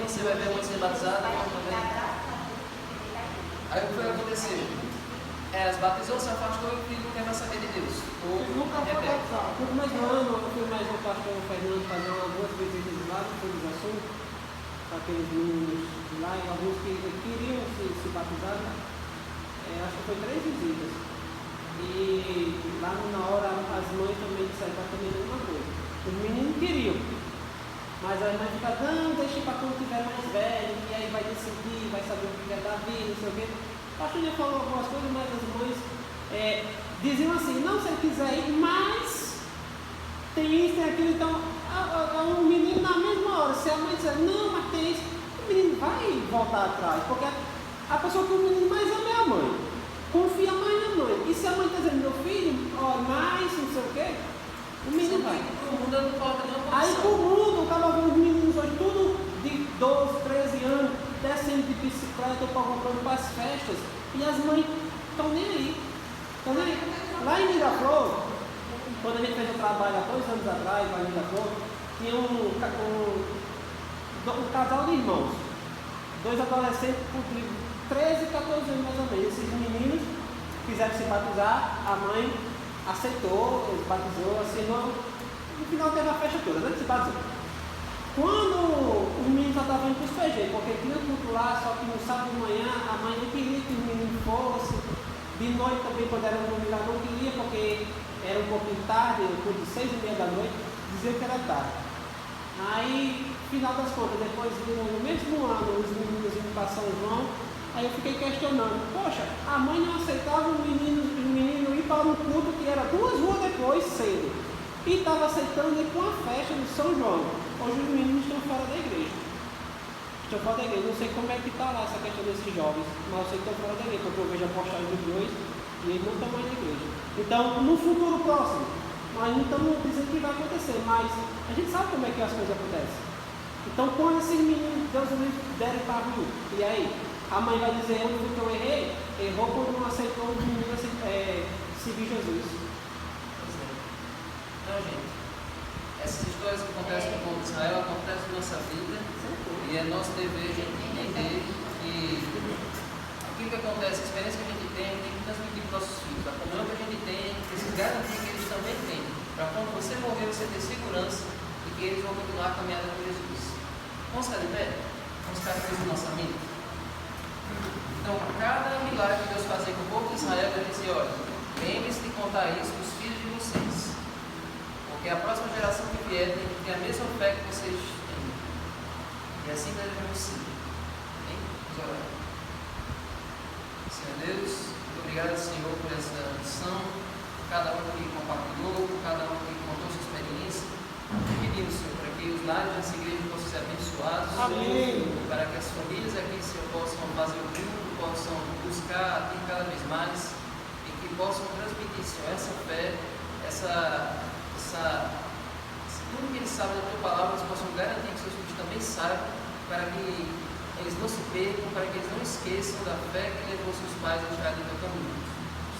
Você vai ver a mãe ser batizada, também. Aí o que foi que aconteceu? Ela se batizou, se afastou e o filho não quer mais saber de Deus. Ele nunca foi batizado. Por mais um ano, eu fui mais o pastor Fernando fazer algumas visitas lá no Fogo dos Assuntos, para aqueles meninos de lá, e alguns que queriam se batizar. Acho que foi 3 visitas. E lá na hora as mães também disseram praticamente a mesma coisa. Os meninos queriam. Mas a mãe fica: não, deixa para quando tiver mais velho, e aí vai decidir, vai saber o que é da vida, não sei o quê. A Julia falou algumas coisas, mas as mães diziam assim: não, se ele quiser ir, mas tem isso, tem aquilo. Então, um menino na mesma hora, se a mãe disser: não, mas tem isso, o menino vai voltar atrás, porque a pessoa que o menino mais ama é a mãe, confia mais na mãe. E se a mãe está dizendo: meu filho, mais não sei o quê, o menino vai. Aí pro mundo, eu estava vendo os meninos hoje, tudo de 12, 13 anos, descendo de bicicleta ou comprando para as festas, e as mães estão nem aí. Estão nem aí. Lá em Miraflor, quando a gente fez o trabalho há 2 anos atrás, lá em Miraflor, tinha um casal de irmãos, 2 adolescentes de 13 e 14 anos mais ou menos. Esses meninos quiseram se batizar, a mãe aceitou, eles batizou, assinou. No final teve a festa toda, né? Se batizou. Quando o menino já estava indo para os PG, porque tinha culto lá, só que no sábado de manhã a mãe não queria que o menino fosse. De noite também, quando era no domingo, não queria, porque era um pouquinho tarde, por de 6h30 da noite. Dizia que era tarde. Aí, final das contas, depois no mesmo ano, os meninos indo para São João, aí eu fiquei questionando, poxa, a mãe não aceitava o menino ir para um culto que era 2 ruas depois, cedo, e estava aceitando ir para uma festa no São João. Hoje os meninos estão fora da igreja. Não sei como é que está lá essa questão desses jovens, mas eu sei que estão fora da igreja, porque eu vejo a postagem dos dois e eles não estão mais na igreja. Então, no futuro próximo, nós não estamos dizendo que vai acontecer, mas a gente sabe como é que as coisas acontecem. Então, quando esses meninos, Deus nos derem para ruim, e aí? A mãe vai dizer, onde foi que eu errei? Errou quando não aceitou o menino seguir Jesus. Então, gente, essas histórias que acontecem com o povo de Israel acontecem na nossa vida e é nosso dever a gente entender que aquilo que acontece, a experiência que a gente tem que transmitir para os nossos filhos. A comunhão que a gente tem, a gente precisa garantir que eles também têm. Para quando você morrer, você ter segurança de que eles vão continuar a caminhada com Jesus. Vamos ficar de pé? Vamos ficar com a nossa mente? Então, cada milagre que Deus fazia com o povo de Israel, ele dizia, olha, lembre-se de contar isso para os filhos de vocês. Porque a próxima geração que vier tem que ter a mesma fé que vocês têm. E assim devemos ser. Amém? Vamos orar. Senhor Deus, muito obrigado, Senhor, por essa lição. Cada um que compartilhou, cada um que contou sua experiência. Pedimos, Senhor, para que os lares dessa igreja possam ser abençoados. Amém. Para que as famílias aqui, Senhor, possam fazer o culto, possam buscar a Ti cada vez mais e que possam transmitir, Senhor, essa fé, tudo que eles sabem da Tua palavra, eles possam garantir que seus filhos também saibam, para que eles não se percam, para que eles não esqueçam da fé que levou seus pais a chegar no Teu caminho.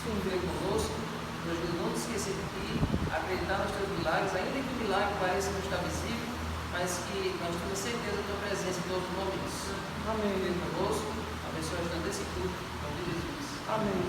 Senhor, veio conosco, nos ajude a não esquecer de Ti, acreditar nos Teus milagres, ainda que o milagre pareça não estar visível, mas que nós temos certeza da Tua presença em todos os momentos. Amém. Veio conosco, abençoe a gente desse culto, em nome de Jesus. Amém.